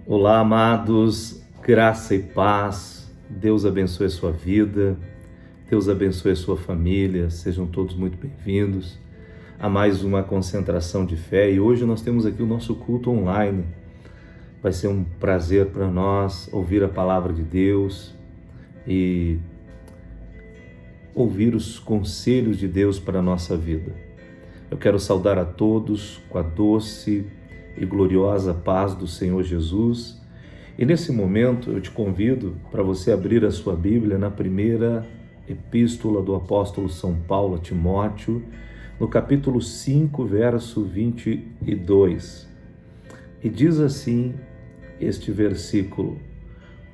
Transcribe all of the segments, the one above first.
Olá, amados, graça e paz, Deus abençoe a sua vida, Deus abençoe a sua família, sejam todos muito bem-vindos a mais uma concentração de fé. E hoje nós temos aqui o nosso culto online. Vai ser um prazer para nós ouvir a palavra de Deus e ouvir os conselhos de Deus para a nossa vida. Eu quero saudar a todos com a doce e gloriosa paz do Senhor Jesus. E nesse momento eu te convido para você abrir a sua Bíblia na primeira epístola do apóstolo São Paulo a Timóteo, no capítulo 5, verso 22. E diz assim este versículo: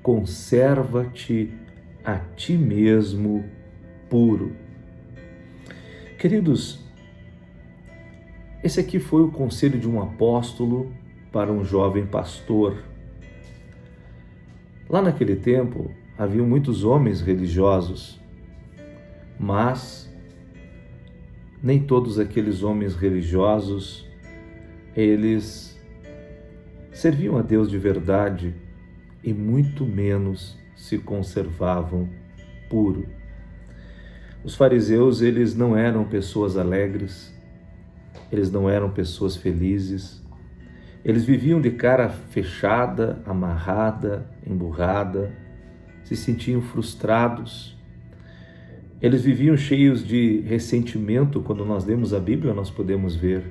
conserva-te a ti mesmo puro. Queridos, esse aqui foi o conselho de um apóstolo para um jovem pastor. Lá naquele tempo, haviam muitos homens religiosos, mas nem todos aqueles homens religiosos, eles serviam a Deus de verdade e muito menos se conservavam puro. Os fariseus, eles não eram pessoas alegres, eles não eram pessoas felizes, eles viviam de cara fechada, amarrada, emburrada, se sentiam frustrados, eles viviam cheios de ressentimento. Quando nós lemos a Bíblia, nós podemos ver,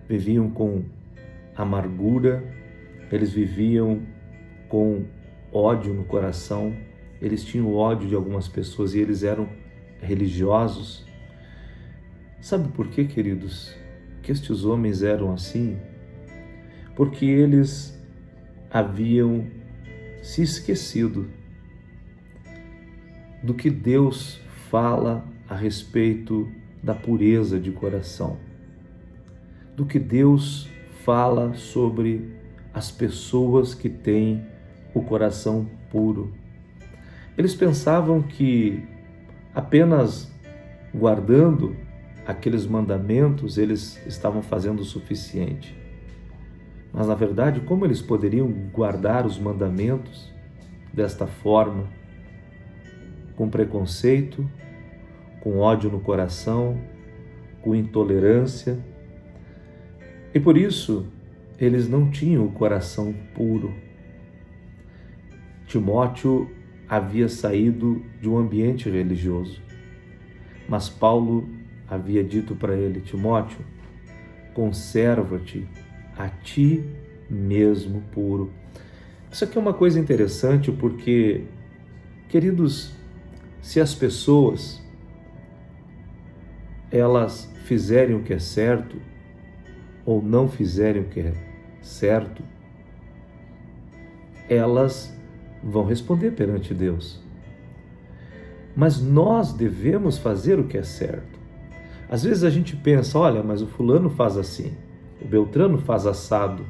viviam com amargura, eles viviam com ódio no coração, eles tinham ódio de algumas pessoas e eles eram religiosos. Sabe por quê, queridos, que estes homens eram assim? Porque eles haviam se esquecido do que Deus fala a respeito da pureza de coração, do que Deus fala sobre as pessoas que têm o coração puro. Eles pensavam que apenas guardando aqueles mandamentos eles estavam fazendo o suficiente. Mas na verdade, como eles poderiam guardar os mandamentos desta forma? Com preconceito, com ódio no coração, com intolerância. E por isso, eles não tinham o coração puro. Timóteo havia saído de um ambiente religioso, mas Paulo havia dito para ele: Timóteo, conserva-te a ti mesmo puro. Isso aqui é uma coisa interessante porque, queridos, se as pessoas elas fizerem o que é certo ou não fizerem o que é certo, elas vão responder perante Deus. Mas nós devemos fazer o que é certo. Às vezes a gente pensa, olha, mas o fulano faz assim, o beltrano faz assado.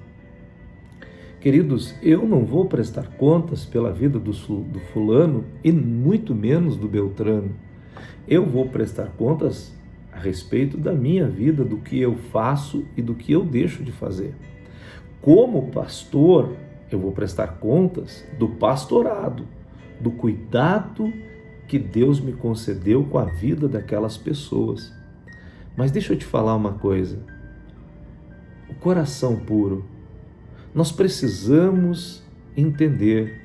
Queridos, eu não vou prestar contas pela vida do fulano e muito menos do beltrano. Eu vou prestar contas a respeito da minha vida, do que eu faço e do que eu deixo de fazer. Como pastor, eu vou prestar contas do pastorado, do cuidado que Deus me concedeu com a vida daquelas pessoas. Mas deixa eu te falar uma coisa, o coração puro, nós precisamos entender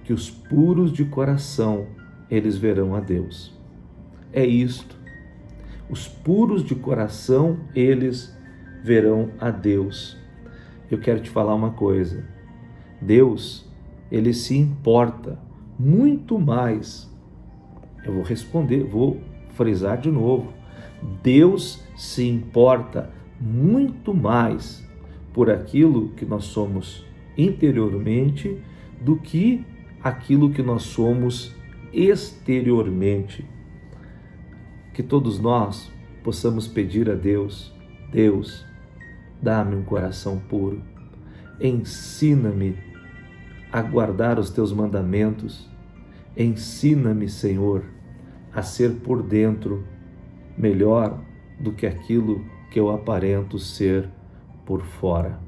que os puros de coração, eles verão a Deus. É isto, os puros de coração, eles verão a Deus. Eu quero te falar uma coisa, Deus, ele se importa muito mais, eu vou responder, vou frisar de novo, Deus se importa muito mais por aquilo que nós somos interiormente do que aquilo que nós somos exteriormente. Que todos nós possamos pedir a Deus: Deus, dá-me um coração puro, ensina-me a guardar os teus mandamentos, ensina-me, Senhor, a ser por dentro melhor do que aquilo que eu aparento ser por fora.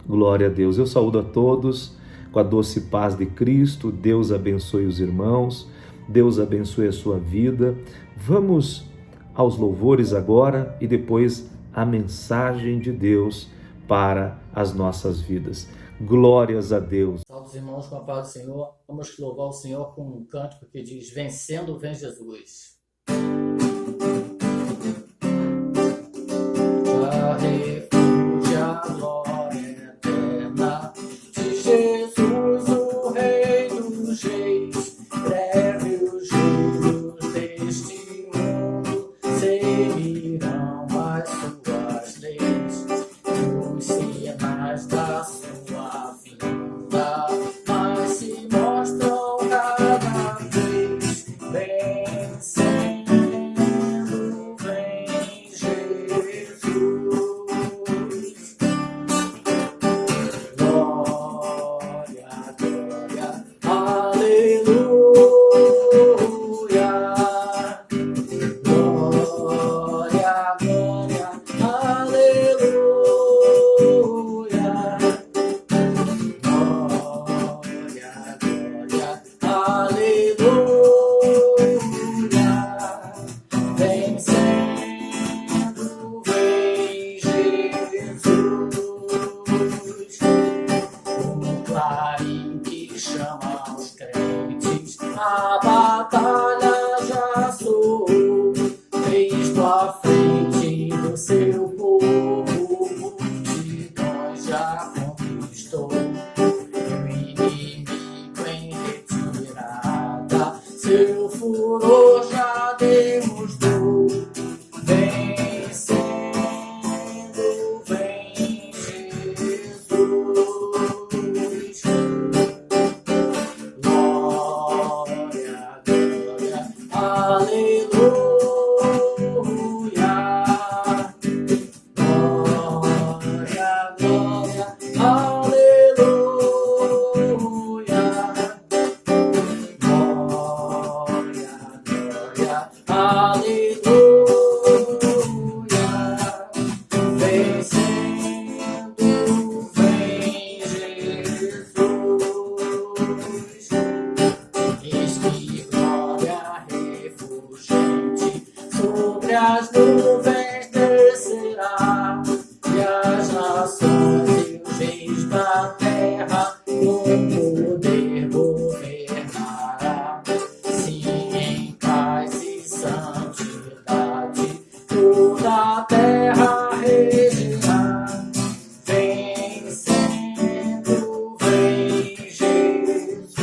Glória a Deus. Eu saúdo a todos com a doce paz de Cristo. Deus abençoe os irmãos, Deus abençoe a sua vida. Vamos aos louvores agora e depois a mensagem de Deus para as nossas vidas. Glórias a Deus. Salve os irmãos com a paz do Senhor. Vamos louvar o Senhor com um cântico que diz: Vencendo vem Jesus. A refúgio, a glória eterna de Jesus, o Rei dos Reis. Breve os gêneros deste mundo seguirão as suas leis, os sinais da sua vinda, mas se mostram cada vez. Vencendo vem Jesus. Glória, glória, aleluia. Glória, glória, aleluia. Glória, glória, aleluia. Vencendo vem Jesus. Um clarim que chama os crentes, a batalha já soou. Cristo à frente do seu povo, multidões já conquistou. E o inimigo em retirada, seu furor já demonstrou. Vencendo vem Jesus. Glória, glória, aleluia. Glória, glória, aleluia. Glória, glória, aleluia. Vencendo vem Jesus. Eis que glória refulgente sobre as nuvens descerá, e as nações e os reis da terra com poder governará. Sim, em paz e santidade toda a terra regerá. Vencendo vem Jesus.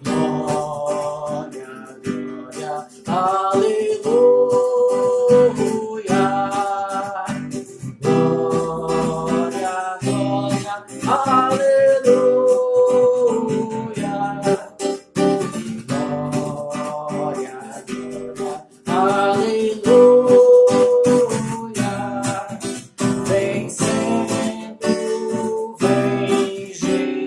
Glória, glória, aleluia. Glória, glória, aleluia. Glória, glória, aleluia. Vencendo vem Jesus.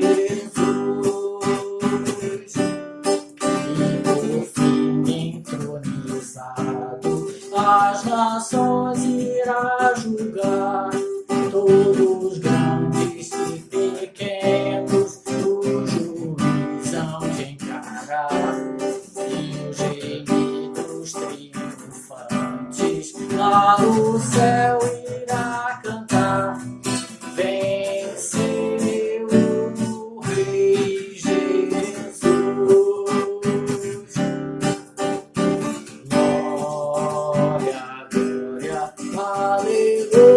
E por fim entronizado, as nações irá julgar. Todos grandes e pequenos o juiz hão de encarar. E os gemidos triunfantes lá no céu irá cantar. Venceu o Rei Jesus. Glória, glória, aleluia.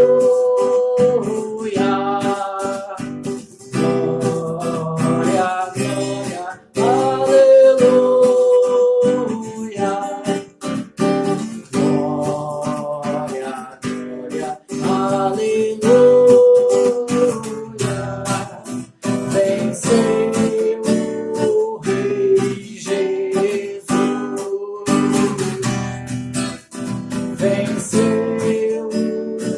Glória, glória, aleluia. Glória, glória, aleluia. Venceu o Rei Jesus. Venceu o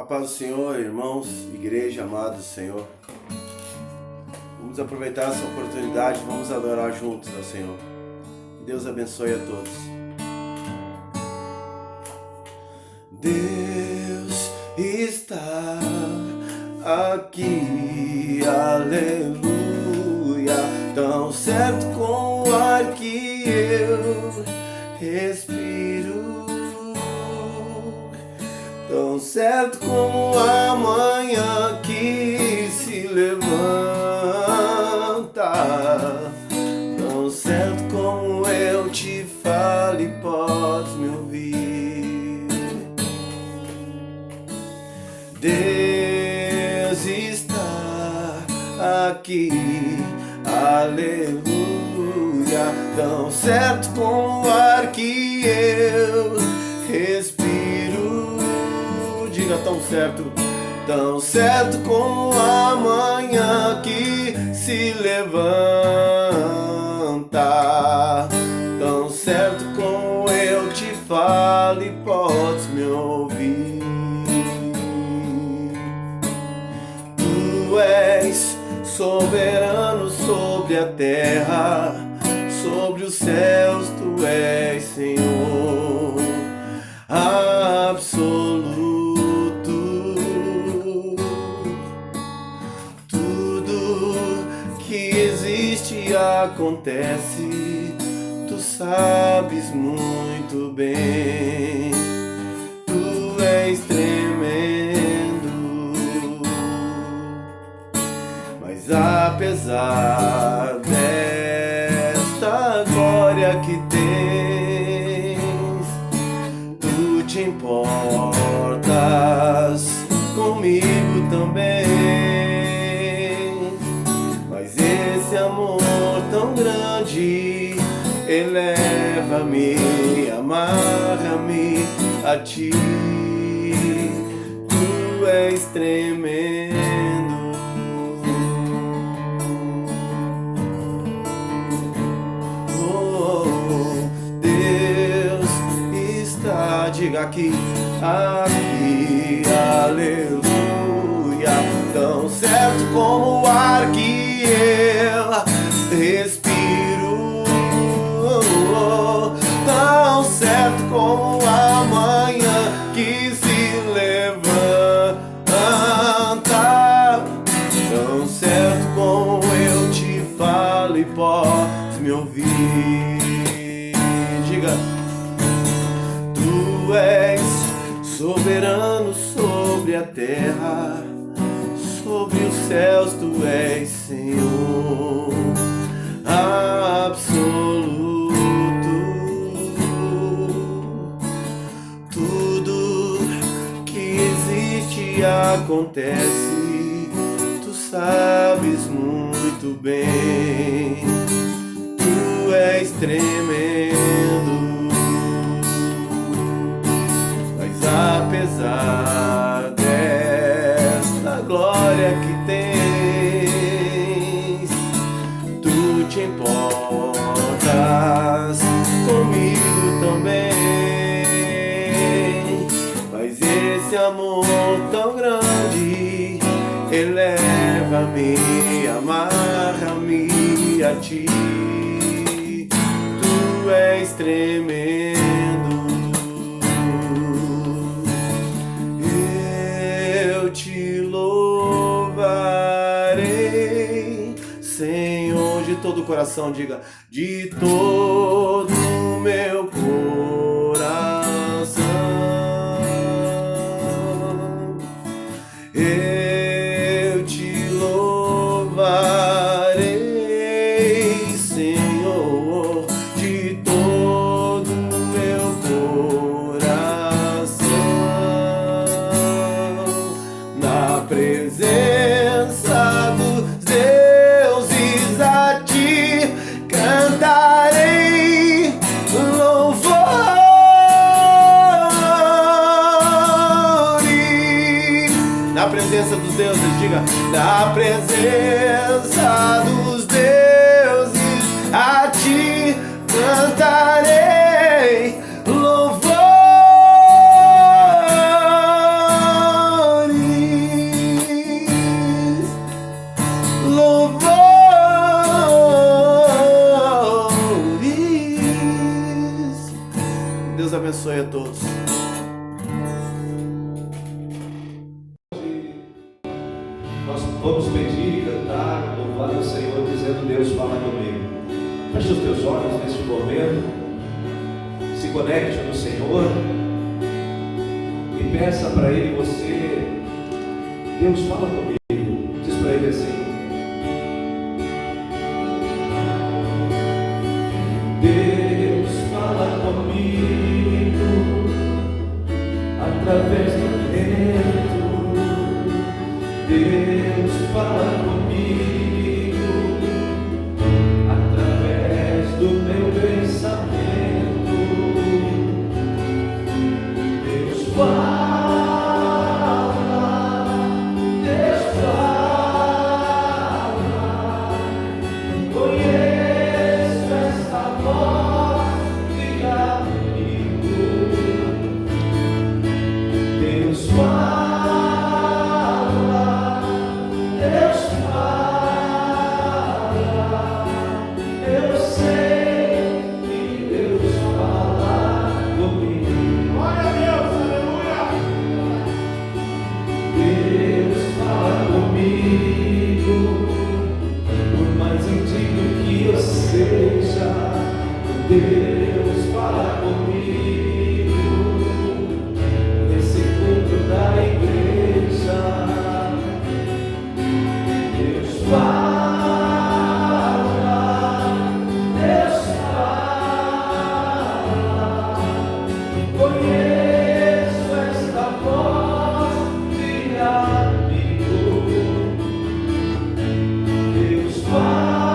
paz do Senhor, irmãos, igreja amada do Senhor. Vamos aproveitar essa oportunidade, vamos adorar juntos ao Senhor. Que Deus abençoe a todos. Deus está aqui, aleluia, tão certo com o ar que eu respiro, tão certo como a manhã que se levanta, tão certo como eu te falo e podes me ouvir. Deus está aqui, aleluia, tão certo como o ar que eu respiro. Diga tão certo como a manhã que se levanta, tão certo como eu te falo e podes me ouvir. Tu és soberano sobre a terra, sobre os céus tu és Senhor absoluto. Tudo que existe acontece, tu sabes muito bem. Tu és tremendo, mas apesar desta glória que tens, tu te importas comigo também. Mas esse amor tão grande eleva-me, amarra-me a ti. Tu és tremendo. Diga aqui, aqui, aleluia, tão certo como o ar que eu respiro, tão certo como a manhã que se levanta, tão certo como eu te falo e podes me ouvir. Diga, tu és soberano sobre a terra, sobre os céus tu és Senhor absoluto. Tudo que existe acontece, tu sabes muito bem. Tu és tremendo, apesar desta glória que tens, tu te importas comigo também. Mas esse amor tão grande eleva-me, amarra-me a ti. Tu és tremendo, te louvarei, Senhor, de todo o coração. Diga, de todo o meu coração, eu te louvarei, Senhor, de todo o meu coração. Na presença dos deuses a ti cantarei louvores. Na presença dos deuses, diga, na presença dos deuses a ti cantarei louvores. abençoe a todos. Nós vamos pedir e cantar, louvar o Senhor, dizendo: Deus, fala comigo. Feche os teus olhos neste momento, se conecte no Senhor e peça para Ele você: Deus, fala comigo. Diz para Ele assim: Deus, fala comigo através do vento. Deus, fala comigo através do meu pensamento. Deus fala, Deus fala. Conheço esta voz de amigo. Deus fala. Deus fala comigo nesse culto da igreja. Deus fala, Deus fala. Conheço esta voz de amigo. Deus fala.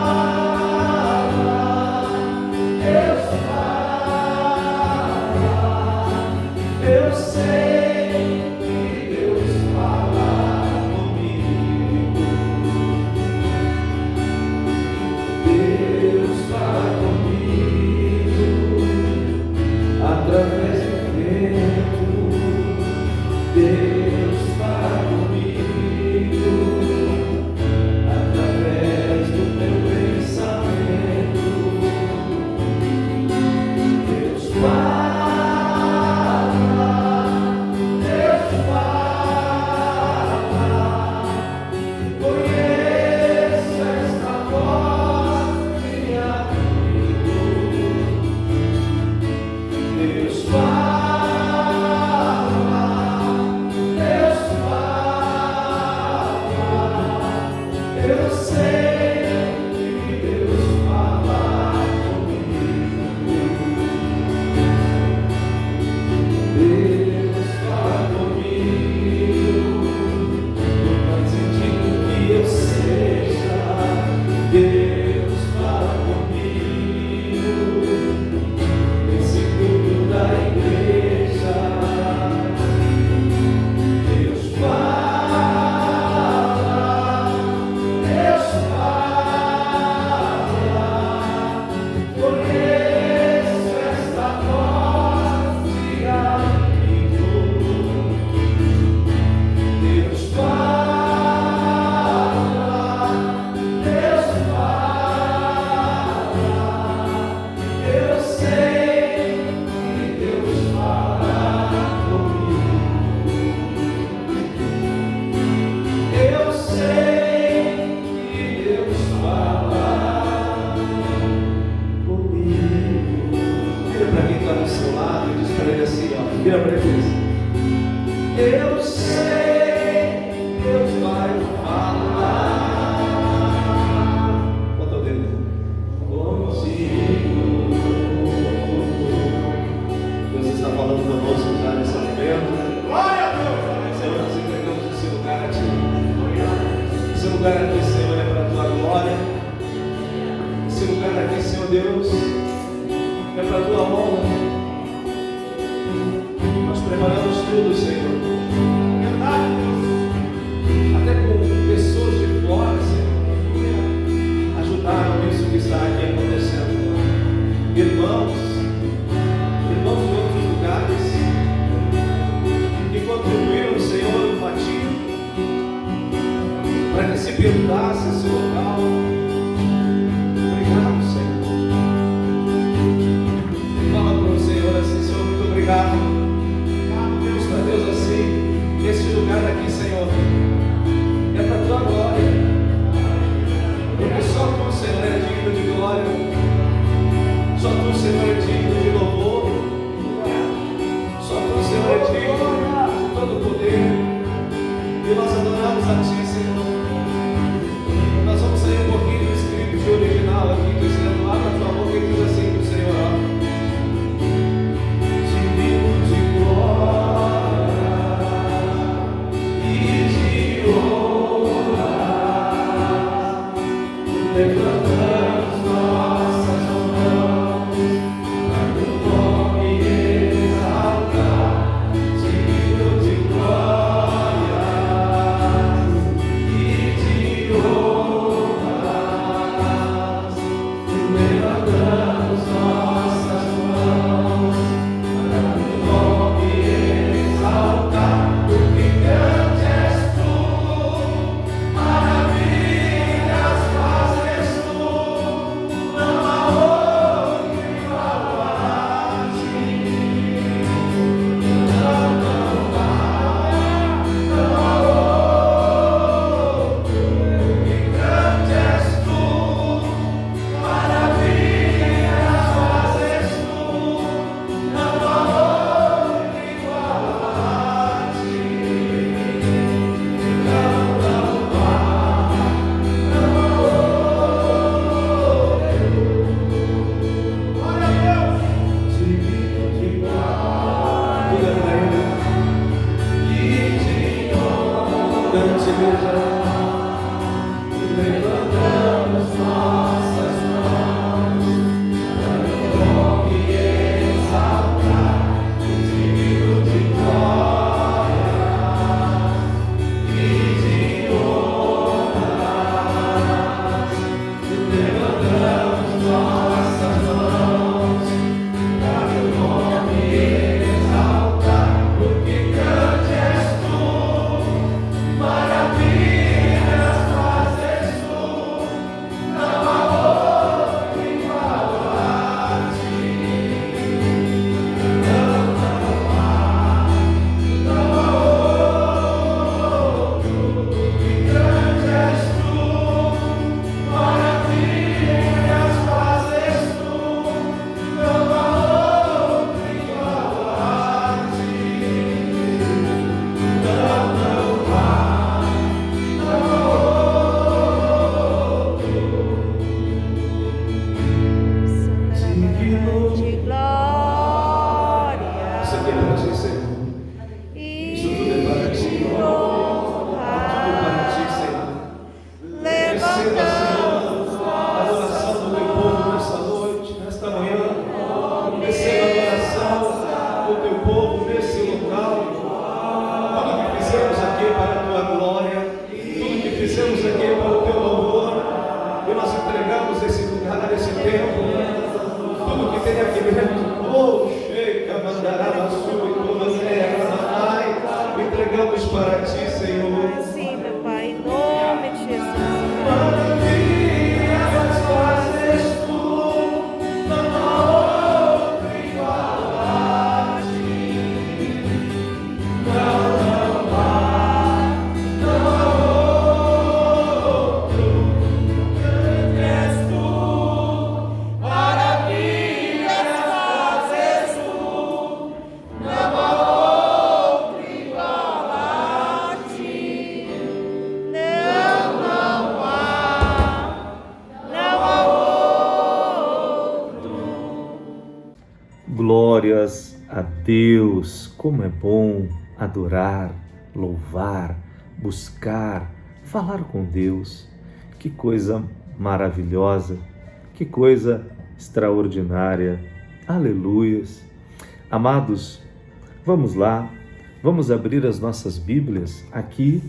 Eu sei, Deus vai falar. Bota o dedo. Contigo. Deus está falando conosco já nesse momento. Glória a Deus. Senhor, nós entregamos esse lugar a Ti. Esse lugar aqui, Senhor, é para a Tua glória. Esse lugar aqui, Senhor Deus, é para a Tua honra. Nós preparamos tudo, Senhor. Verdade, Deus. Até com pessoas de fora, Senhor, ajudaram isso que está aqui acontecendo. Irmãos de outros lugares que contribuíram, Senhor, no fatinho para que se pintasse esse local. Obrigado, Senhor. Fala para o Senhor assim: Senhor, muito obrigado. Entregamos para ti, Senhor. Sim, meu Pai, em nome de Jesus. Maravilhas fazes tu, não há outro igual a ti. Não há outro que és tu. Maravilhas fazes tu, não há outro igual a ti. Glórias a Deus, como é bom adorar, louvar, buscar, falar com Deus. Que coisa maravilhosa, que coisa extraordinária. Aleluias. Amados, vamos lá, vamos abrir as nossas Bíblias aqui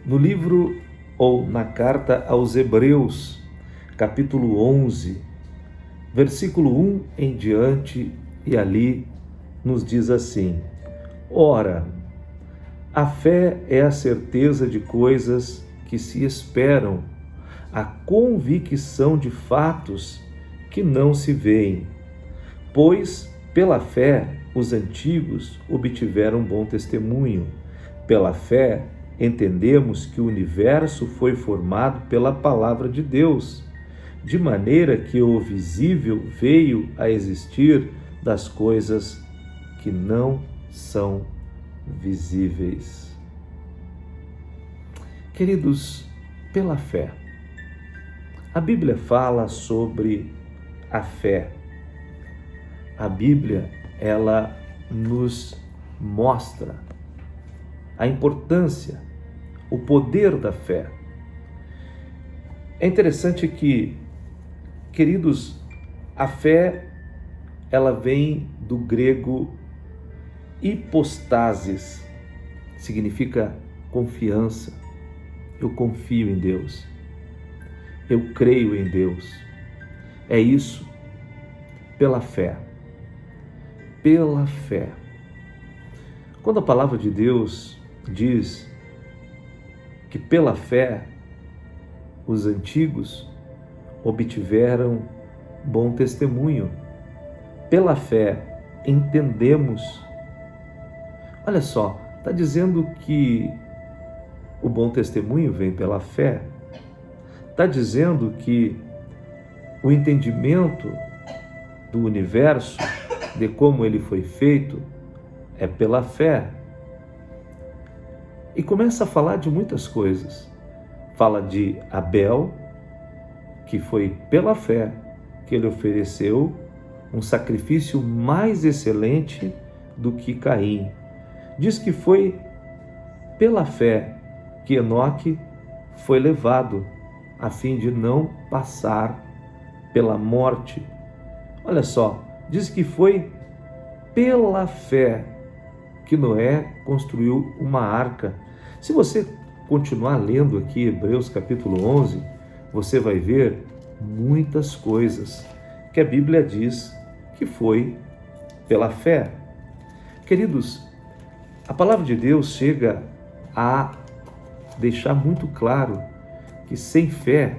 no livro ou na carta aos Hebreus, capítulo 11, versículo 1 em diante. E ali nos diz assim: ora, a fé é a certeza de coisas que se esperam, a convicção de fatos que não se veem. Pois, pela fé, os antigos obtiveram bom testemunho. Pela fé, entendemos que o universo foi formado pela palavra de Deus, de maneira que o visível veio a existir das coisas que não são visíveis. Queridos, pela fé. A Bíblia fala sobre a fé. A Bíblia, ela nos mostra a importância, o poder da fé. É interessante que, queridos, a fé, ela vem do grego hipostasis, significa confiança. Eu confio em Deus. Eu creio em Deus. É isso, pela fé. Pela fé. Quando a palavra de Deus diz que pela fé os antigos obtiveram bom testemunho, pela fé entendemos. Olha só, está dizendo que o bom testemunho vem pela fé. Está dizendo que o entendimento do universo, de como ele foi feito, é pela fé. E começa a falar de muitas coisas. Fala de Abel, que foi pela fé que ele ofereceu um sacrifício mais excelente do que Caim. Diz que foi pela fé que Enoque foi levado, a fim de não passar pela morte. Olha só, diz que foi pela fé que Noé construiu uma arca. Se você continuar lendo aqui Hebreus capítulo 11, você vai ver muitas coisas que a Bíblia diz que foi pela fé. Queridos, a palavra de Deus chega a deixar muito claro que sem fé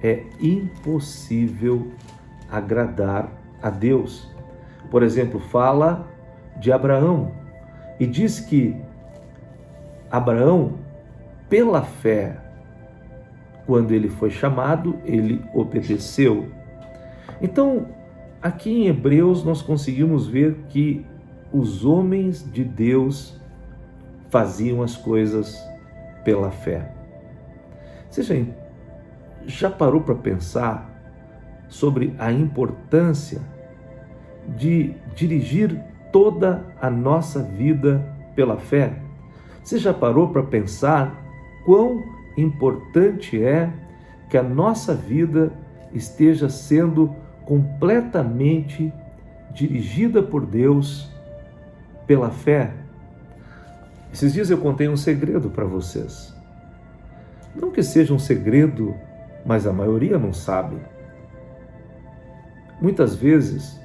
é impossível agradar a Deus. Por exemplo, fala de Abraão e diz que Abraão, pela fé, quando ele foi chamado, ele obedeceu. Então, aqui em Hebreus nós conseguimos ver que os homens de Deus faziam as coisas pela fé. Você já parou para pensar sobre a importância de dirigir toda a nossa vida pela fé? Você já parou para pensar quão importante é que a nossa vida esteja sendo completamente dirigida por Deus pela fé? Esses dias eu contei um segredo para vocês. Não que seja um segredo, mas a maioria não sabe. Muitas vezes,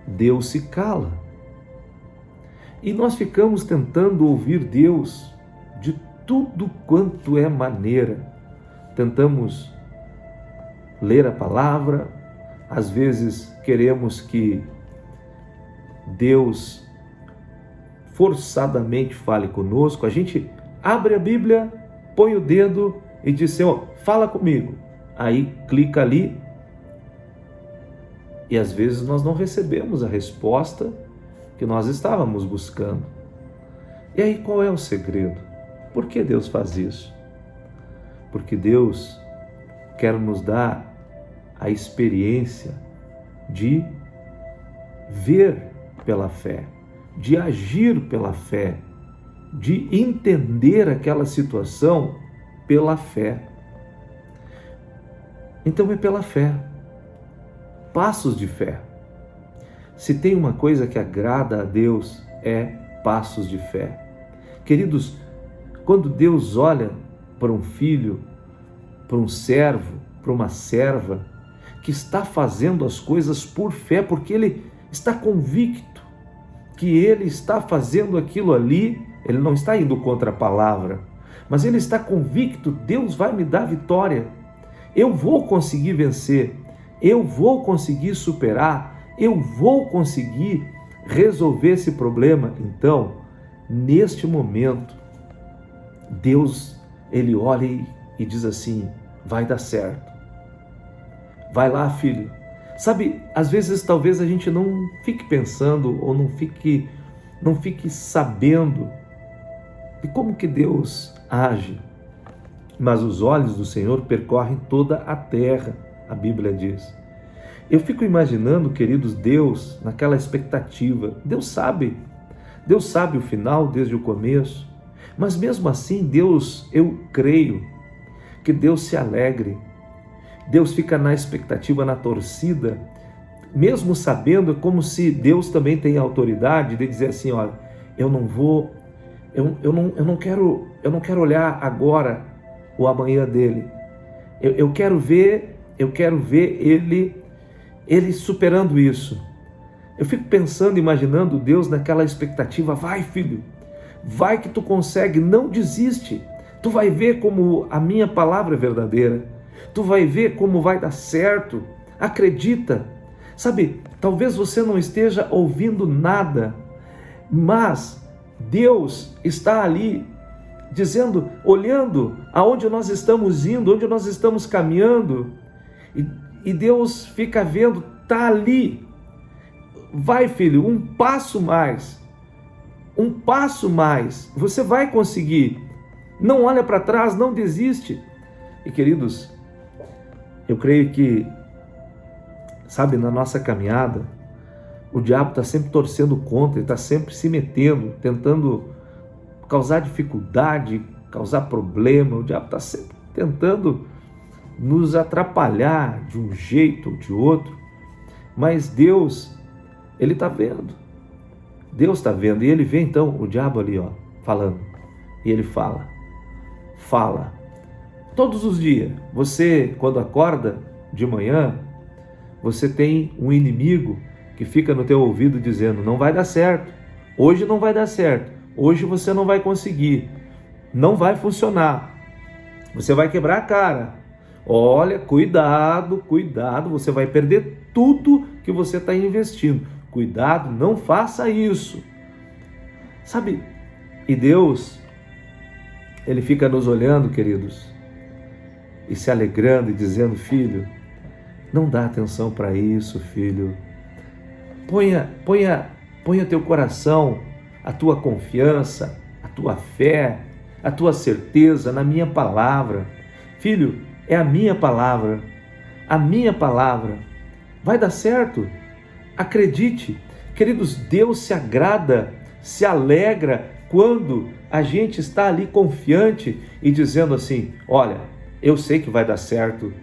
Deus se cala. E nós ficamos tentando ouvir Deus de tudo quanto é maneira. Tentamos ler a palavra, às vezes queremos que Deus forçadamente fale conosco. A gente abre a Bíblia, põe o dedo e diz: Senhor, fala comigo. Aí clica ali e às vezes nós não recebemos a resposta que nós estávamos buscando. E aí qual é o segredo? Por que Deus faz isso? Porque Deus quer nos dar a experiência de ver pela fé, de agir pela fé, de entender aquela situação pela fé. Então é pela fé. Passos de fé. Se tem uma coisa que agrada a Deus, é passos de fé. Queridos, quando Deus olha para um filho, para um servo, para uma serva, que está fazendo as coisas por fé, porque ele está convicto que ele está fazendo aquilo ali, ele não está indo contra a palavra, mas ele está convicto: Deus vai me dar vitória, eu vou conseguir vencer, eu vou conseguir superar, eu vou conseguir resolver esse problema. Então, neste momento, Deus, ele olha e diz assim: vai dar certo, vai lá, filho. Sabe, às vezes talvez a gente não fique pensando ou não fique sabendo de como que Deus age, mas os olhos do Senhor percorrem toda a terra, a Bíblia diz. Eu fico imaginando, queridos, Deus naquela expectativa. Deus sabe o final desde o começo, mas mesmo assim Deus, eu creio que Deus se alegre Deus fica na expectativa, na torcida, mesmo sabendo, como se Deus também tem a autoridade de dizer assim, olha, eu não quero olhar agora o amanhã dele. Eu quero ver ele superando isso. Eu fico pensando, imaginando Deus naquela expectativa, vai filho, vai que tu consegue, não desiste, tu vai ver como a minha palavra é verdadeira, tu vai ver como vai dar certo, acredita. Sabe, talvez você não esteja ouvindo nada, mas Deus está ali, dizendo, olhando aonde nós estamos indo, onde nós estamos caminhando, e Deus fica vendo, está ali. Vai filho, um passo mais, você vai conseguir. Não olha para trás, não desiste. E queridos, eu creio que, sabe, na nossa caminhada, o diabo está sempre torcendo contra, ele está sempre se metendo, tentando causar dificuldade, causar problema. O diabo está sempre tentando nos atrapalhar de um jeito ou de outro, mas Deus, Ele está vendo. Deus está vendo, e Ele vê então o diabo ali, ó, falando, e Ele fala. Todos os dias, você, quando acorda de manhã, você tem um inimigo que fica no teu ouvido dizendo, não vai dar certo, hoje não vai dar certo, hoje você não vai conseguir, não vai funcionar, você vai quebrar a cara, olha, cuidado, você vai perder tudo que você está investindo, cuidado, não faça isso. Sabe, e Deus, Ele fica nos olhando, queridos, e se alegrando e dizendo, filho, não dá atenção para isso, filho. Ponha teu coração, a tua confiança, a tua fé, a tua certeza na minha palavra. Filho, é a minha palavra. Vai dar certo. Acredite. Queridos, Deus se agrada, se alegra quando a gente está ali confiante e dizendo assim, olha, eu sei que vai dar certo,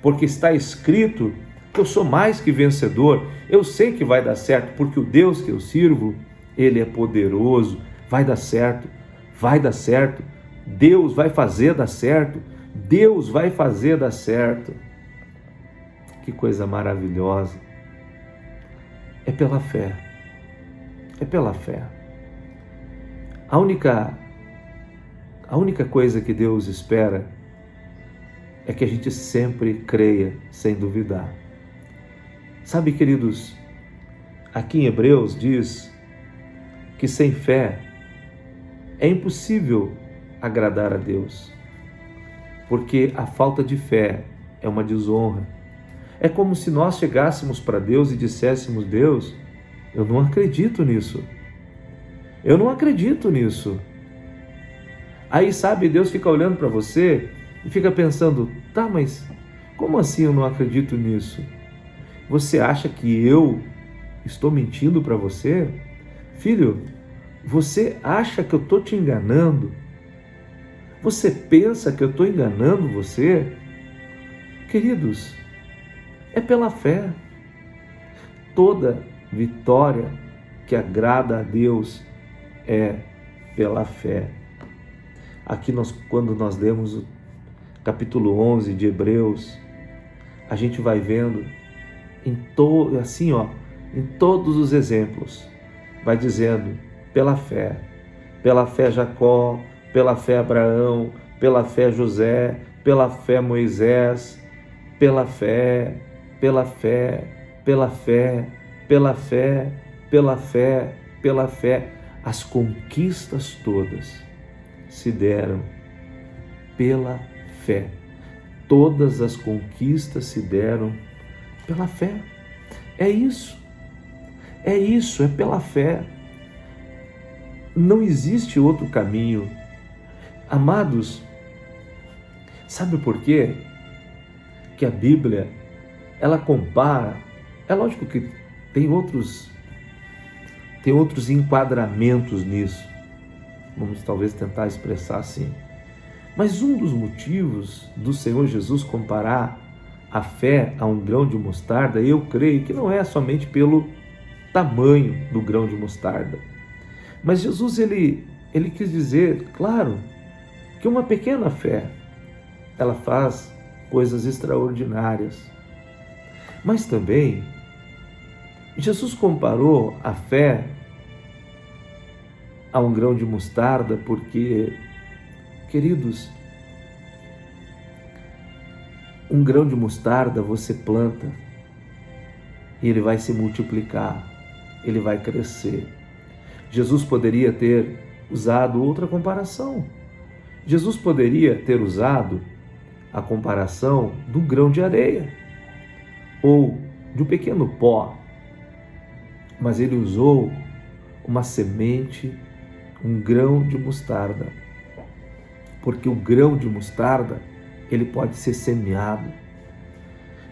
porque está escrito que eu sou mais que vencedor, eu sei que vai dar certo, porque o Deus que eu sirvo, Ele é poderoso, vai dar certo, Deus vai fazer dar certo, Que coisa maravilhosa, é pela fé, a única coisa que Deus espera é que a gente sempre creia sem duvidar. Sabe, queridos, aqui em Hebreus diz que sem fé é impossível agradar a Deus, porque a falta de fé é uma desonra. É como se nós chegássemos para Deus e disséssemos, Deus, eu não acredito nisso. Aí, sabe, Deus fica olhando para você e fica pensando, tá, mas como assim eu não acredito nisso? Você acha que eu estou mentindo para você? Filho, você acha que eu estou te enganando? Você pensa que eu estou enganando você? Queridos, é pela fé. Toda vitória que agrada a Deus é pela fé. Aqui quando nós lemos o capítulo 11 de Hebreus, a gente vai vendo em todos os exemplos, vai dizendo pela fé Jacó, pela fé Abraão, pela fé José, pela fé Moisés, pela fé, as conquistas todas se deram pela fé. Todas as conquistas se deram pela fé. É isso, é pela fé. Não existe outro caminho. Amados, sabe por quê? Que a Bíblia, ela compara, é lógico que tem outros enquadramentos nisso, vamos talvez tentar expressar assim, mas um dos motivos do Senhor Jesus comparar a fé a um grão de mostarda, eu creio que não é somente pelo tamanho do grão de mostarda. Mas Jesus, ele quis dizer, claro, que uma pequena fé, ela faz coisas extraordinárias. Mas também, Jesus comparou a fé a um grão de mostarda porque, queridos, um grão de mostarda você planta e ele vai se multiplicar, ele vai crescer. Jesus poderia ter usado outra comparação. Jesus poderia ter usado a comparação do grão de areia ou de um pequeno pó, mas ele usou uma semente, um grão de mostarda, porque o grão de mostarda, ele pode ser semeado.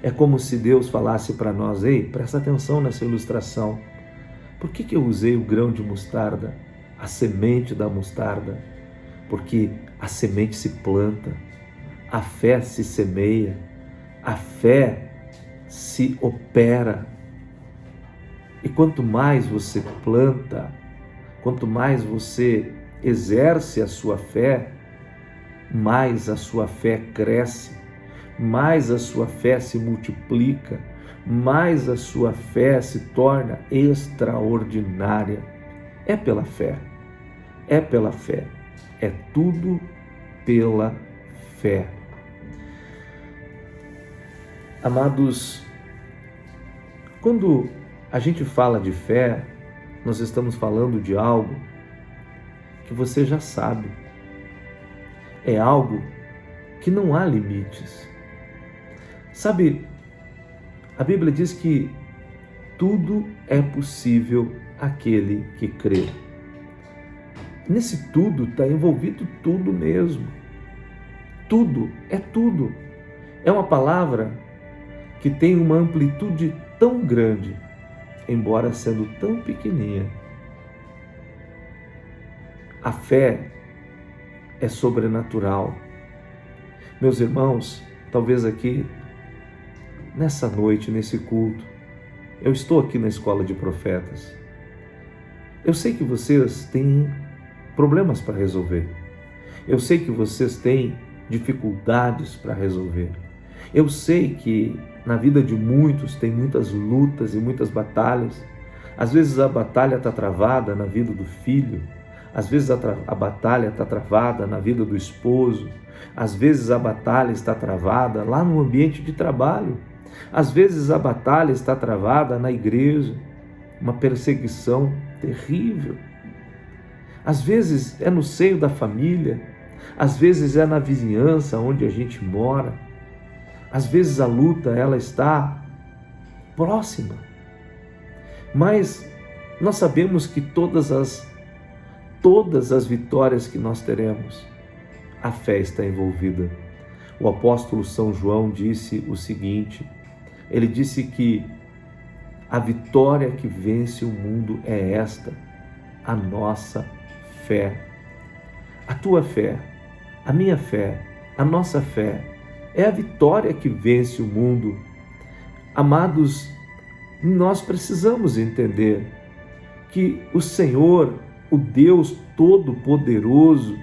É como se Deus falasse para nós, ei, presta atenção nessa ilustração. Por que eu usei o grão de mostarda, a semente da mostarda? Porque a semente se planta, a fé se semeia, a fé se opera. E quanto mais você planta, quanto mais você exerce a sua fé, mais a sua fé cresce, mais a sua fé se multiplica, mais a sua fé se torna extraordinária. É pela fé, é pela fé, é tudo pela fé. Amados, quando a gente fala de fé, nós estamos falando de algo que você já sabe. É algo que não há limites. Sabe, a Bíblia diz que tudo é possível àquele que crê. Nesse tudo está envolvido tudo mesmo. Tudo, é tudo. É uma palavra que tem uma amplitude tão grande, embora sendo tão pequenininha. A fé é sobrenatural. Meus irmãos, talvez aqui, nessa noite, nesse culto, eu estou aqui na Escola de Profetas. Eu sei que vocês têm problemas para resolver. Eu sei que vocês têm dificuldades para resolver. Eu sei que na vida de muitos tem muitas lutas e muitas batalhas. Às vezes a batalha está travada na vida do filho, às vezes a batalha está travada na vida do esposo, às vezes a batalha está travada lá no ambiente de trabalho, às vezes a batalha está travada na igreja, uma perseguição terrível. Às vezes é no seio da família, às vezes é na vizinhança onde a gente mora, às vezes a luta ela está próxima, mas nós sabemos que todas as vitórias que nós teremos, a fé está envolvida. O apóstolo São João disse o seguinte, ele disse que a vitória que vence o mundo é esta, a nossa fé. A tua fé, a minha fé, a nossa fé, é a vitória que vence o mundo. Amados, nós precisamos entender que o Senhor, o Deus Todo-Poderoso,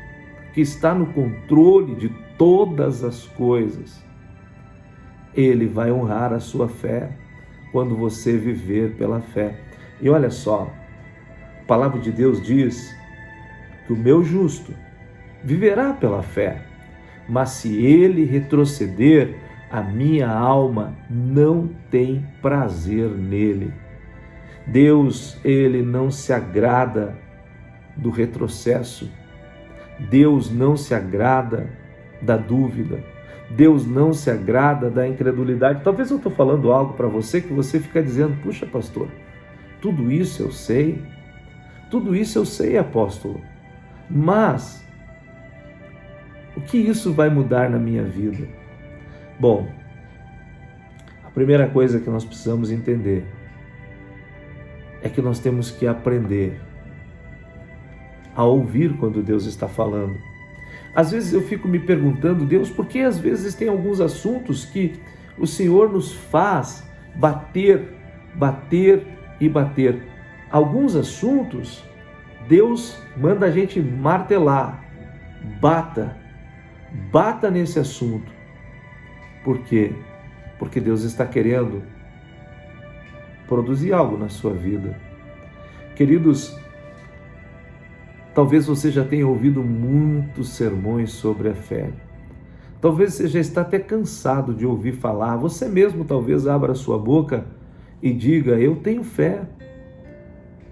que está no controle de todas as coisas, Ele vai honrar a sua fé quando você viver pela fé. E olha só, a palavra de Deus diz que o meu justo viverá pela fé, mas se ele retroceder, a minha alma não tem prazer nele. Deus, ele não se agrada do retrocesso. Deus não se agrada da dúvida. Deus não se agrada da incredulidade. Talvez eu estou falando algo para você que você fica dizendo, puxa pastor, tudo isso eu sei, apóstolo, mas o que isso vai mudar na minha vida? Bom, a primeira coisa que nós precisamos entender é que nós temos que aprender a ouvir quando Deus está falando. Às vezes eu fico me perguntando, Deus, por que às vezes tem alguns assuntos que O Senhor nos faz bater, bater e bater. Alguns assuntos, Deus manda a gente martelar. Bata nesse assunto. Por quê? Porque Deus está querendo produzir algo na sua vida. Queridos, talvez você já tenha ouvido muitos sermões sobre a fé. Talvez você já está até cansado de ouvir falar. Você mesmo talvez abra sua boca e diga: eu tenho fé.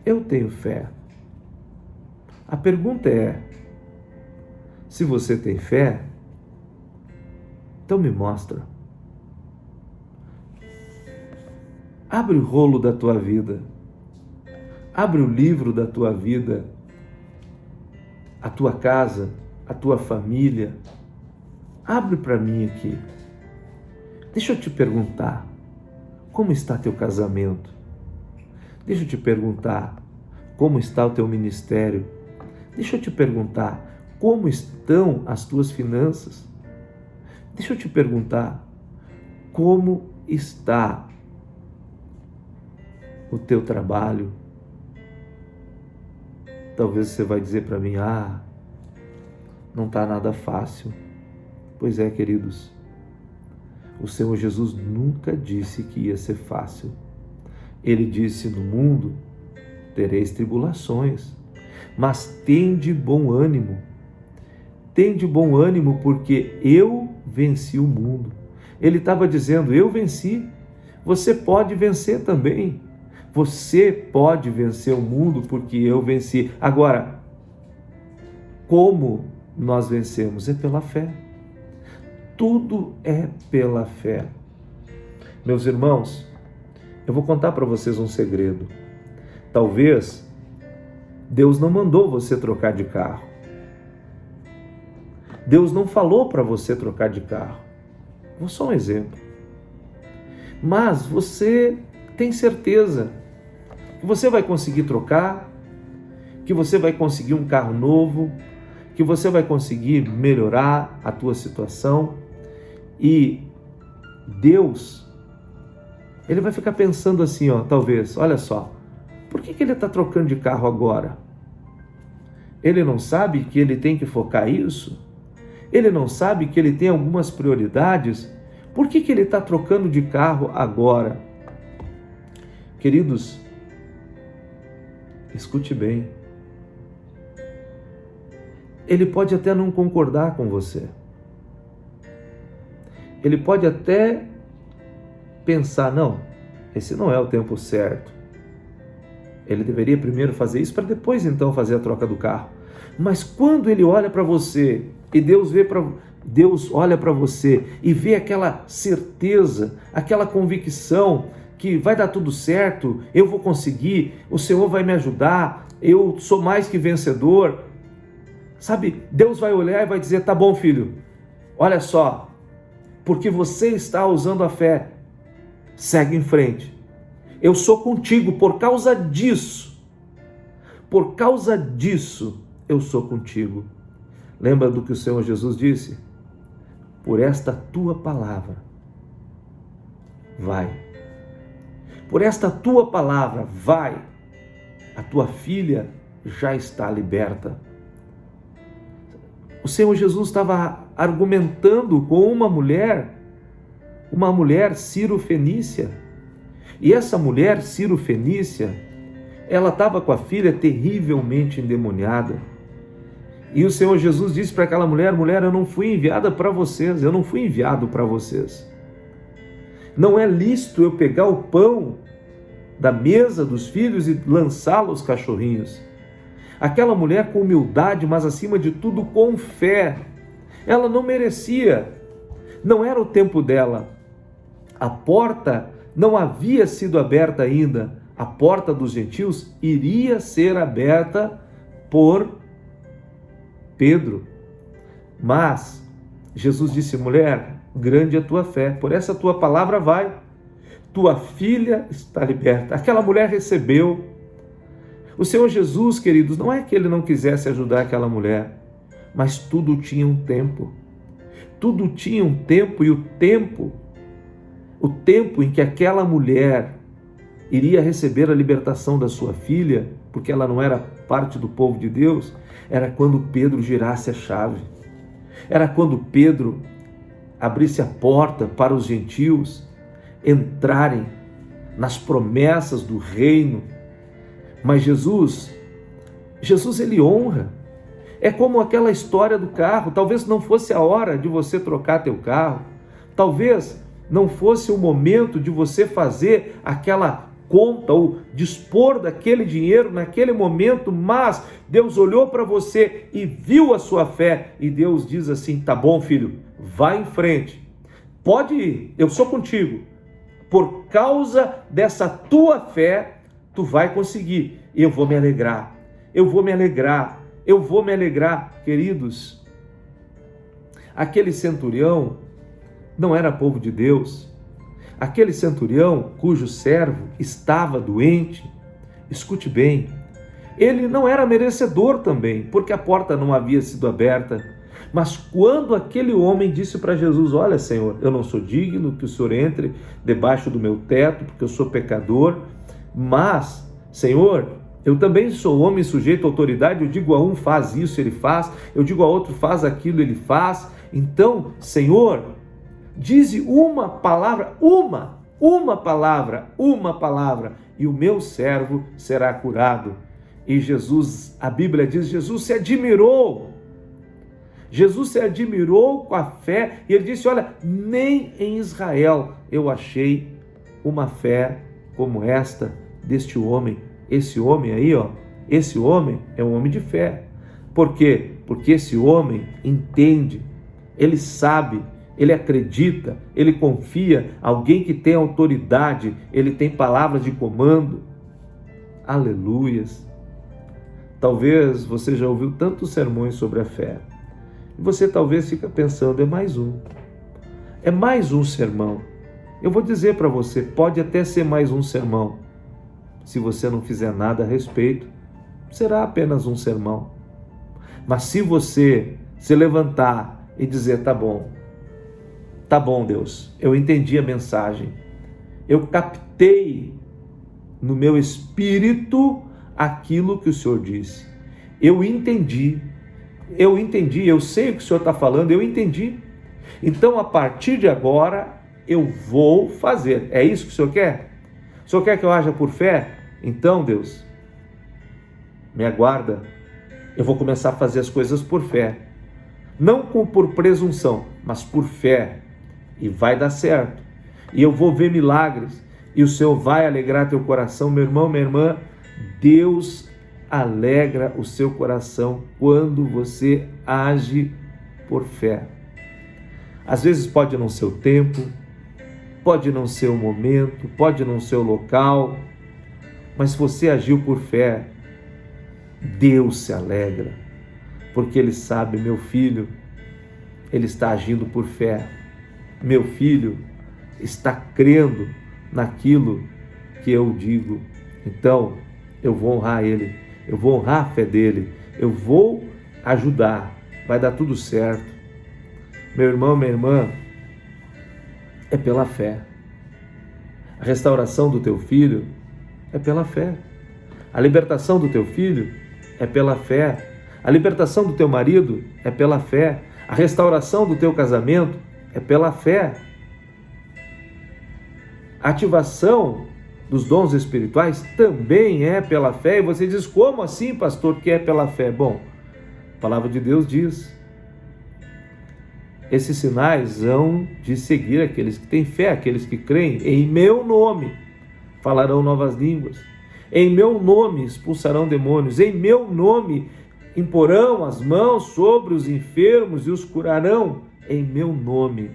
Eu tenho fé. A pergunta é: se você tem fé, então me mostra. Abre o rolo da tua vida. Abre o livro da tua vida. A tua casa, a tua família. Abre para mim aqui. Deixa eu te perguntar, como está teu casamento? Deixa eu te perguntar, como está o teu ministério? Deixa eu te perguntar, como estão as tuas finanças? Deixa eu te perguntar, como está o teu trabalho? Talvez você vai dizer para mim: não está nada fácil. Pois é, queridos, o Senhor Jesus nunca disse que ia ser fácil. Ele disse: no mundo tereis tribulações, mas tende bom ânimo. Tende bom ânimo, porque eu venci o mundo. Ele estava dizendo: eu venci. Você pode vencer também. Você pode vencer o mundo porque eu venci. Agora, como nós vencemos? É pela fé. Tudo é pela fé. Meus irmãos, eu vou contar para vocês um segredo. Talvez Deus não mandou você trocar de carro. Deus não falou para você trocar de carro. Vou só um exemplo. Mas você tem certeza que você vai conseguir trocar, que você vai conseguir um carro novo, que você vai conseguir melhorar a tua situação. E Deus, Ele vai ficar pensando assim, talvez, olha só, por que ele está trocando de carro agora? Ele não sabe que ele tem que focar isso? Ele não sabe que ele tem algumas prioridades? Por que ele está trocando de carro agora? Queridos, escute bem. Ele pode até não concordar com você. Ele pode até pensar: não, esse não é o tempo certo. Ele deveria primeiro fazer isso para depois então fazer a troca do carro. Mas quando ele olha para você e Deus olha para você e vê aquela certeza, aquela convicção que vai dar tudo certo, eu vou conseguir, o Senhor vai me ajudar, eu sou mais que vencedor. Sabe, Deus vai olhar e vai dizer: tá bom, filho, olha só, porque você está usando a fé, segue em frente. Eu sou contigo por causa disso. Por causa disso, eu sou contigo. Lembra do que o Senhor Jesus disse? Por esta tua palavra, vai. Por esta tua palavra, vai. A tua filha já está liberta. O Senhor Jesus estava argumentando com uma mulher Ciro-fenícia. E essa mulher Ciro-fenícia, ela estava com a filha terrivelmente endemoniada. E o Senhor Jesus disse para aquela mulher: mulher, eu não fui enviada para vocês, eu não fui enviado para vocês. Não é lícito eu pegar o pão da mesa dos filhos e lançá-lo aos cachorrinhos. Aquela mulher com humildade, mas acima de tudo com fé, ela não merecia, não era o tempo dela. A porta não havia sido aberta ainda, a porta dos gentios iria ser aberta por Pedro. Mas Jesus disse: mulher, grande é a tua fé, por essa tua palavra vai, tua filha está liberta. Aquela mulher recebeu. O Senhor Jesus, queridos, não é que ele não quisesse ajudar aquela mulher, mas tudo tinha um tempo. Tudo tinha um tempo, e o tempo o tempo em que aquela mulher iria receber a libertação da sua filha, porque ela não era parte do povo de Deus, era quando Pedro girasse a chave. Era quando Pedro abrisse a porta para os gentios entrarem nas promessas do reino. Mas Jesus ele honra. É como aquela história do carro. Talvez não fosse a hora de você trocar teu carro. Talvez não fosse o momento de você fazer aquela conta ou dispor daquele dinheiro naquele momento, mas Deus olhou para você e viu a sua fé, e Deus diz assim: tá bom, filho, vai em frente, pode ir, eu sou contigo, por causa dessa tua fé, tu vai conseguir, eu vou me alegrar, eu vou me alegrar, eu vou me alegrar. Queridos, aquele centurião não era povo de Deus. Aquele centurião cujo servo estava doente, escute bem, ele não era merecedor também, porque a porta não havia sido aberta. Mas quando aquele homem disse para Jesus: olha, Senhor, eu não sou digno que o Senhor entre debaixo do meu teto, porque eu sou pecador, mas, Senhor, eu também sou homem sujeito à autoridade, eu digo a um faz isso, ele faz, eu digo a outro faz aquilo, ele faz. Então, Senhor, dize uma palavra, uma palavra, e o meu servo será curado. E Jesus, a Bíblia diz, Jesus se admirou com a fé, e ele disse: olha, nem em Israel eu achei uma fé como esta deste homem. Esse homem aí, esse homem é um homem de fé. Por quê? Porque esse homem entende, ele sabe, ele acredita, ele confia. Alguém que tem autoridade, ele tem palavras de comando. Aleluias! Talvez você já ouviu tantos sermões sobre a fé, e você talvez fica pensando: é mais um sermão. Eu vou dizer para você, pode até ser mais um sermão. Se você não fizer nada a respeito, será apenas um sermão. Mas se você se levantar e dizer: tá bom, Deus, eu entendi a mensagem, eu captei no meu espírito aquilo que o Senhor disse, eu entendi, eu sei o que o Senhor está falando, eu entendi, então a partir de agora eu vou fazer. É isso que o Senhor quer? O Senhor quer que eu haja por fé? Então, Deus, me aguarda, eu vou começar a fazer as coisas por fé, não por presunção, mas por fé, e vai dar certo, e eu vou ver milagres, e o Senhor vai alegrar teu coração. Meu irmão, minha irmã, Deus alegra o seu coração quando você age por fé. Às vezes pode não ser o tempo, pode não ser o momento, pode não ser o local, mas se você agiu por fé, Deus se alegra, porque Ele sabe: meu filho, ele está agindo por fé, meu filho está crendo naquilo que eu digo, então eu vou honrar ele, eu vou honrar a fé dele, eu vou ajudar, vai dar tudo certo. Meu irmão, minha irmã, é pela fé. A restauração do teu filho é pela fé. A libertação do teu filho é pela fé. A libertação do teu marido é pela fé. A restauração do teu casamento é pela fé. A ativação dos dons espirituais também é pela fé. E você diz: como assim, pastor, que é pela fé? Bom, a palavra de Deus diz: esses sinais hão de seguir aqueles que têm fé, aqueles que creem. Em meu nome falarão novas línguas, em meu nome expulsarão demônios, em meu nome imporão as mãos sobre os enfermos e os curarão. Em meu nome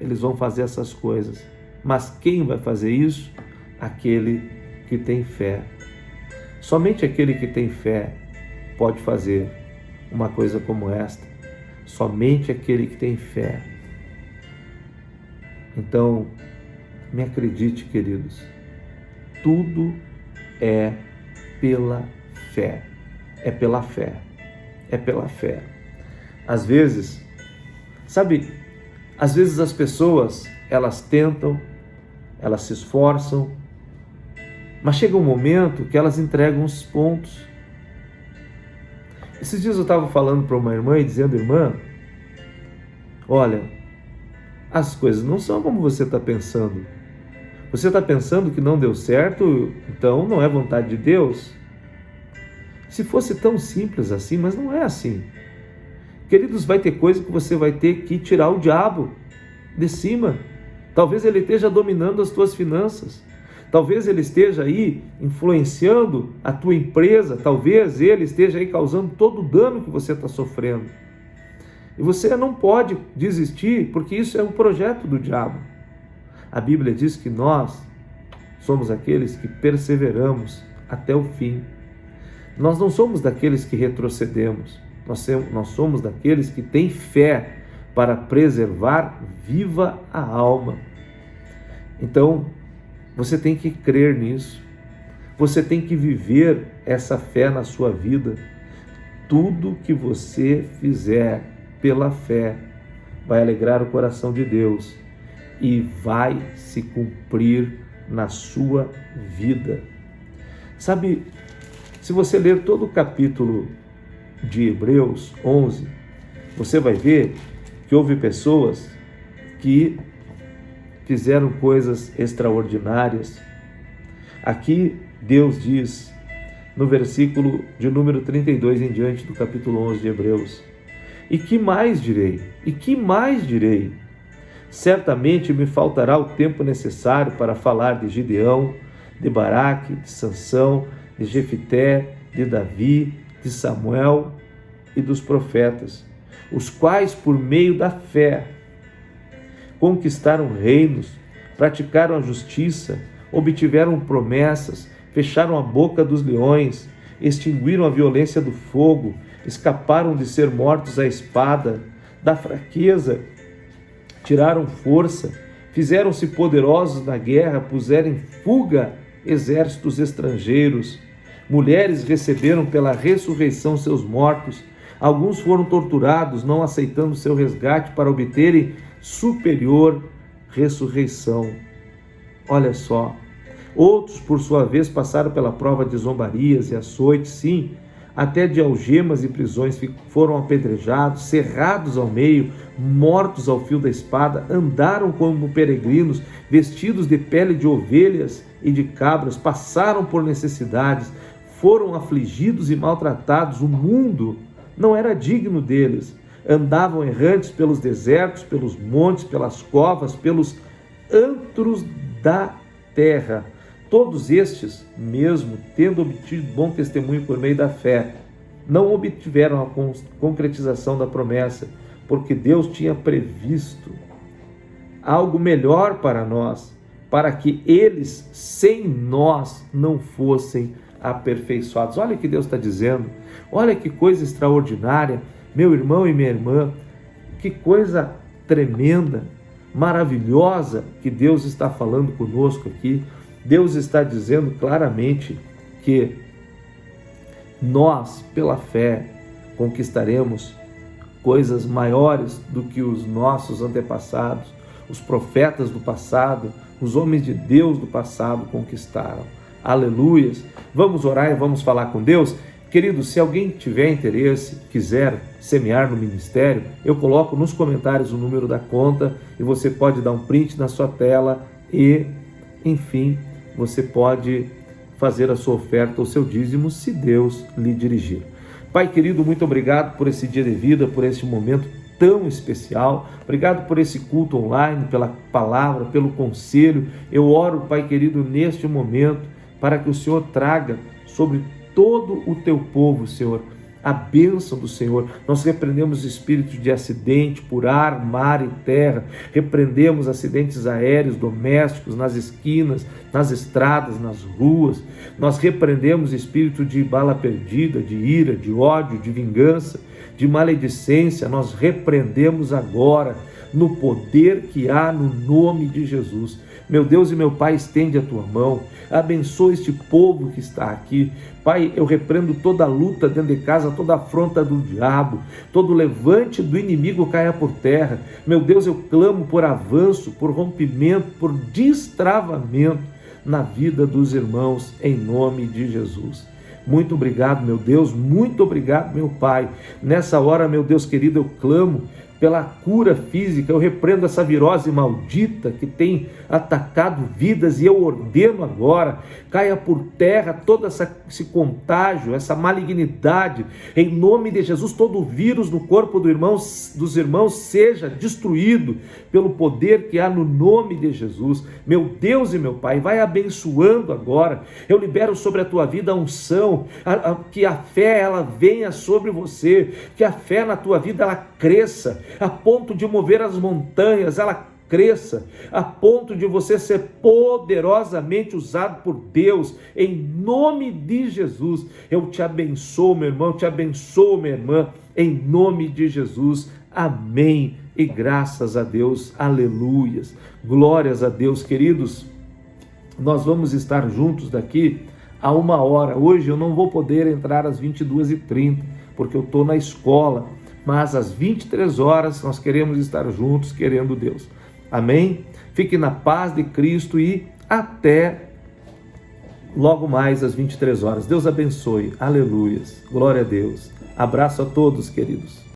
eles vão fazer essas coisas. Mas quem vai fazer isso? Aquele que tem fé. Somente aquele que tem fé pode fazer uma coisa como esta. Somente aquele que tem fé. Então, me acredite, queridos, tudo é pela fé. É pela fé. É pela fé. Às vezes, sabe, às vezes as pessoas, elas tentam, elas se esforçam, mas chega um momento que elas entregam os pontos. Esses dias eu estava falando para uma irmã e dizendo: irmã, olha, as coisas não são como você está pensando. Você está pensando que não deu certo, então não é vontade de Deus? Se fosse tão simples assim, mas não é assim. Queridos, vai ter coisa que você vai ter que tirar o diabo de cima. Talvez ele esteja dominando as tuas finanças. Talvez ele esteja aí influenciando a tua empresa. Talvez ele esteja aí causando todo o dano que você está sofrendo. E você não pode desistir, porque isso é um projeto do diabo. A Bíblia diz que nós somos aqueles que perseveramos até o fim. Nós não somos daqueles que retrocedemos. Nós somos daqueles que têm fé para preservar viva a alma. Então, você tem que crer nisso. Você tem que viver essa fé na sua vida. Tudo que você fizer pela fé vai alegrar o coração de Deus e vai se cumprir na sua vida. Sabe, se você ler todo o capítulo de Hebreus 11, você vai ver que houve pessoas que fizeram coisas extraordinárias. Aqui Deus diz, no versículo de número 32 em diante do capítulo 11 de Hebreus: e que mais direi? E que mais direi? Certamente me faltará o tempo necessário para falar de Gideão, de Baraque, de Sansão, de Jefité, de Davi, de Samuel e dos profetas, os quais, por meio da fé, conquistaram reinos, praticaram a justiça, obtiveram promessas, fecharam a boca dos leões, extinguiram a violência do fogo, escaparam de ser mortos à espada, da fraqueza tiraram força, fizeram-se poderosos na guerra, puseram em fuga exércitos estrangeiros. Mulheres receberam pela ressurreição seus mortos. Alguns foram torturados, não aceitando seu resgate para obterem superior ressurreição. Olha só. Outros, por sua vez, passaram pela prova de zombarias e açoites, sim, até de algemas e prisões, foram apedrejados, cerrados ao meio, mortos ao fio da espada, andaram como peregrinos, vestidos de pele de ovelhas e de cabras, passaram por necessidades, foram afligidos e maltratados. O mundo não era digno deles. Andavam errantes pelos desertos, pelos montes, pelas covas, pelos antros da terra. Todos estes, mesmo tendo obtido bom testemunho por meio da fé, não obtiveram a concretização da promessa, porque Deus tinha previsto algo melhor para nós, para que eles, sem nós, não fossem aperfeiçoados. Olha o que Deus está dizendo, olha que coisa extraordinária, meu irmão e minha irmã, que coisa tremenda, maravilhosa que Deus está falando conosco aqui. Deus está dizendo claramente que nós, pela fé, conquistaremos coisas maiores do que os nossos antepassados, os profetas do passado, os homens de Deus do passado conquistaram. Aleluias! Vamos orar e vamos falar com Deus? Querido, se alguém tiver interesse, quiser semear no ministério, eu coloco nos comentários o número da conta e você pode dar um print na sua tela e, enfim, você pode fazer a sua oferta ou seu dízimo se Deus lhe dirigir. Pai querido, muito obrigado por esse dia de vida, por esse momento tão especial. Obrigado por esse culto online, pela palavra, pelo conselho. Eu oro, Pai querido, neste momento, para que o Senhor traga sobre todo o teu povo, Senhor, a bênção do Senhor. Nós repreendemos espíritos de acidente por ar, mar e terra, repreendemos acidentes aéreos, domésticos, nas esquinas, nas estradas, nas ruas. Nós repreendemos espírito de bala perdida, de ira, de ódio, de vingança, de maledicência. Nós repreendemos agora no poder que há no nome de Jesus. Meu Deus e meu Pai, estende a tua mão, abençoa este povo que está aqui. Pai, eu repreendo toda luta dentro de casa, toda afronta do diabo, todo levante do inimigo caia por terra. Meu Deus, eu clamo por avanço, por rompimento, por destravamento na vida dos irmãos, em nome de Jesus. Muito obrigado, meu Deus, muito obrigado, meu Pai. Nessa hora, meu Deus querido, eu clamo pela cura física, eu repreendo essa virose maldita que tem atacado vidas e eu ordeno agora, caia por terra todo esse contágio, essa malignidade, em nome de Jesus. Todo vírus no corpo dos irmãos seja destruído pelo poder que há no nome de Jesus. Meu Deus e meu Pai, vai abençoando agora, eu libero sobre a tua vida a unção, que a fé ela venha sobre você, que a fé na tua vida ela cresça, a ponto de mover as montanhas, ela cresça, a ponto de você ser poderosamente usado por Deus, em nome de Jesus. Eu te abençoo, meu irmão, te abençoo, minha irmã, em nome de Jesus, amém, e graças a Deus, aleluias, glórias a Deus. Queridos, nós vamos estar juntos daqui a 1h. Hoje eu não vou poder entrar às 22h30, porque eu estou na escola, mas às 23 horas nós queremos estar juntos, querendo Deus. Amém? Fique na paz de Cristo e até logo mais às 23 horas. Deus abençoe. Aleluias. Glória a Deus. Abraço a todos, queridos.